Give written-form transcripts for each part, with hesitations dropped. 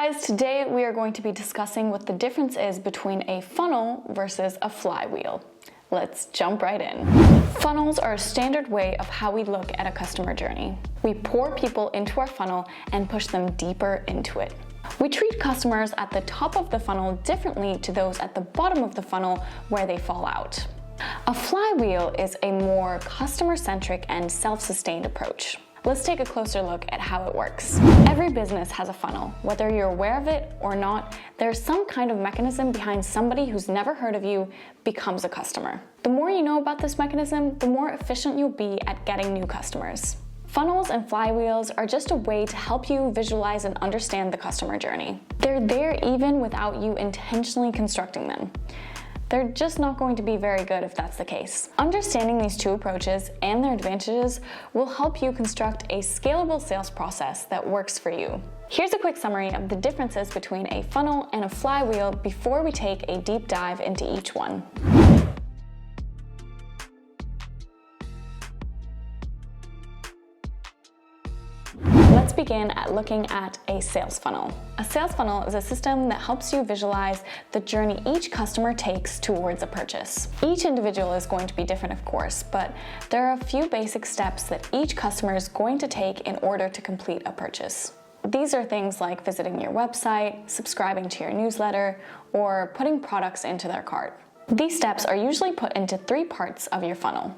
guys, today we are going to be discussing what the difference is between a funnel versus a flywheel. Let's jump right in. Funnels are a standard way of how we look at a customer journey. We pour people into our funnel and push them deeper into it. We treat customers at the top of the funnel differently to those at the bottom of the funnel where they fall out. A flywheel is a more customer-centric and self-sustained approach. Let's take a closer look at how it works. Every business has a funnel. Whether you're aware of it or not, there's some kind of mechanism behind somebody who's never heard of you becomes a customer. The more you know about this mechanism, the more efficient you'll be at getting new customers. Funnels and flywheels are just a way to help you visualize and understand the customer journey. They're there even without you intentionally constructing them. They're just not going to be very good if that's the case. Understanding these two approaches and their advantages will help you construct a scalable sales process that works for you. Here's a quick summary of the differences between a funnel and a flywheel before we take a deep dive into each one. Let's begin at looking at a sales funnel. A sales funnel is a system that helps you visualize the journey each customer takes towards a purchase. Each individual is going to be different, of course, but there are a few basic steps that each customer is going to take in order to complete a purchase. These are things like visiting your website, subscribing to your newsletter, or putting products into their cart. These steps are usually put into three parts of your funnel: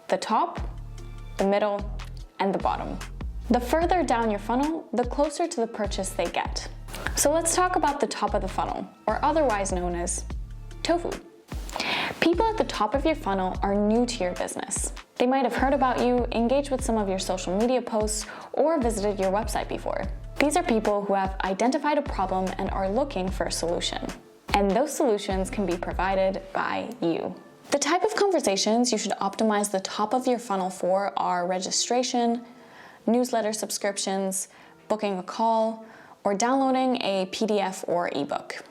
the top, the middle, and the bottom. The further down your funnel, the closer to the purchase they get. So let's talk about the top of the funnel, or otherwise known as TOFU. People at the top of your funnel are new to your business. They might have heard about you, engaged with some of your social media posts, or visited your website before. These are people who have identified a problem and are looking for a solution. And those solutions can be provided by you. The type of conversations you should optimize the top of your funnel for are registration, newsletter subscriptions, booking a call, or downloading a PDF or ebook.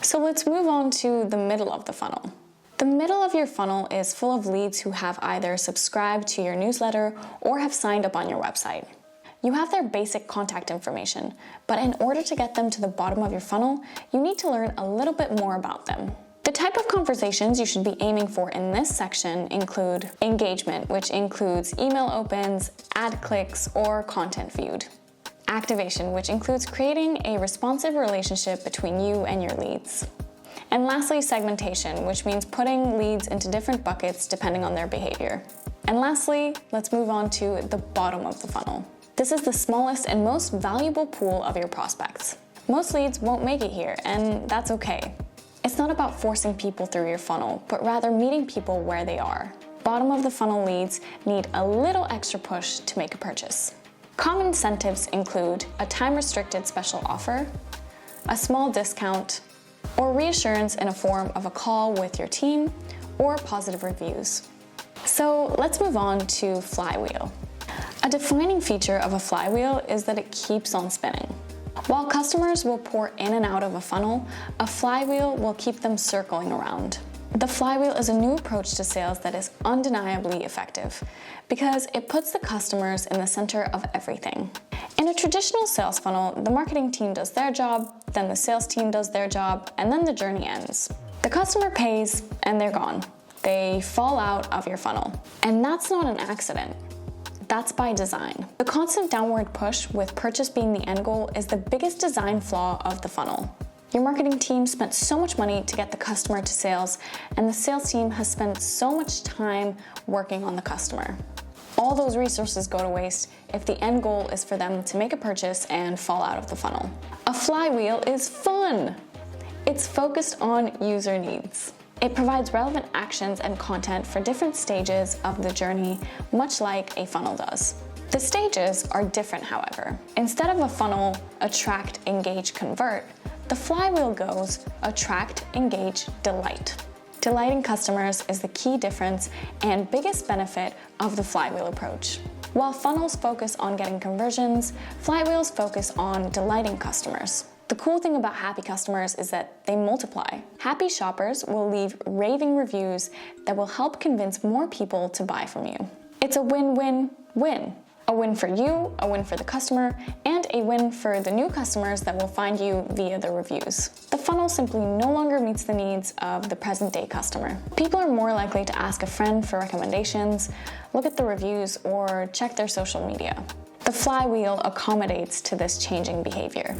So let's move on to the middle of the funnel. The middle of your funnel is full of leads who have either subscribed to your newsletter or have signed up on your website. You have their basic contact information, but in order to get them to the bottom of your funnel, you need to learn a little bit more about them. The type of conversations you should be aiming for in this section include engagement, which includes email opens, ad clicks, or content viewed. Activation, which includes creating a responsive relationship between you and your leads. And lastly, segmentation, which means putting leads into different buckets depending on their behavior. And lastly, let's move on to the bottom of the funnel. This is the smallest and most valuable pool of your prospects. Most leads won't make it here, and that's okay. It's not about forcing people through your funnel, but rather meeting people where they are. Bottom of the funnel leads need a little extra push to make a purchase. Common incentives include a time-restricted special offer, a small discount, or reassurance in a form of a call with your team or positive reviews. So let's move on to Flywheel. A defining feature of a flywheel is that it keeps on spinning. While customers will pour in and out of a funnel, a flywheel will keep them circling around. The flywheel is a new approach to sales that is undeniably effective because it puts the customers in the center of everything. In a traditional sales funnel, the marketing team does their job, then the sales team does their job, and then the journey ends. The customer pays and they're gone. They fall out of your funnel. And that's not an accident. That's by design. The constant downward push, with purchase being the end goal, is the biggest design flaw of the funnel. Your marketing team spent so much money to get the customer to sales, and the sales team has spent so much time working on the customer. All those resources go to waste if the end goal is for them to make a purchase and fall out of the funnel. A flywheel is fun. It's focused on user needs. It provides relevant actions and content for different stages of the journey, much like a funnel does. The stages are different, however. Instead of a funnel, attract, engage, convert, the flywheel goes attract, engage, delight. Delighting customers is the key difference and biggest benefit of the flywheel approach. While funnels focus on getting conversions, flywheels focus on delighting customers. The cool thing about happy customers is that they multiply. Happy shoppers will leave raving reviews that will help convince more people to buy from you. It's a win-win-win. A win for you, a win for the customer, and a win for the new customers that will find you via the reviews. The funnel simply no longer meets the needs of the present-day customer. People are more likely to ask a friend for recommendations, look at the reviews, or check their social media. The flywheel accommodates to this changing behavior.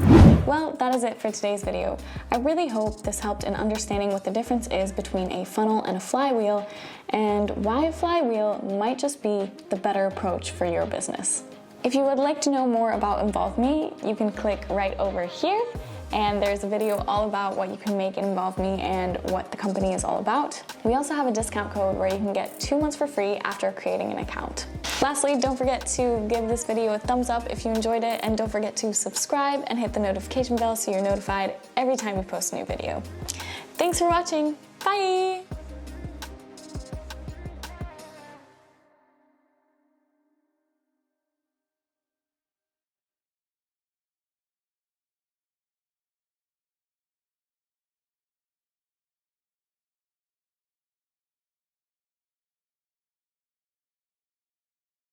Well, that is it for today's video. I really hope this helped in understanding what the difference is between a funnel and a flywheel, and why a flywheel might just be the better approach for your business. If you would like to know more about Involve Me, you can click right over here, and there's a video all about what you can make in Involve Me and what the company is all about. We also have a discount code where you can get 2 months for free after creating an account. Lastly, don't forget to give this video a thumbs up if you enjoyed it, and don't forget to subscribe and hit the notification bell so you're notified every time we post a new video. Thanks for watching. Bye!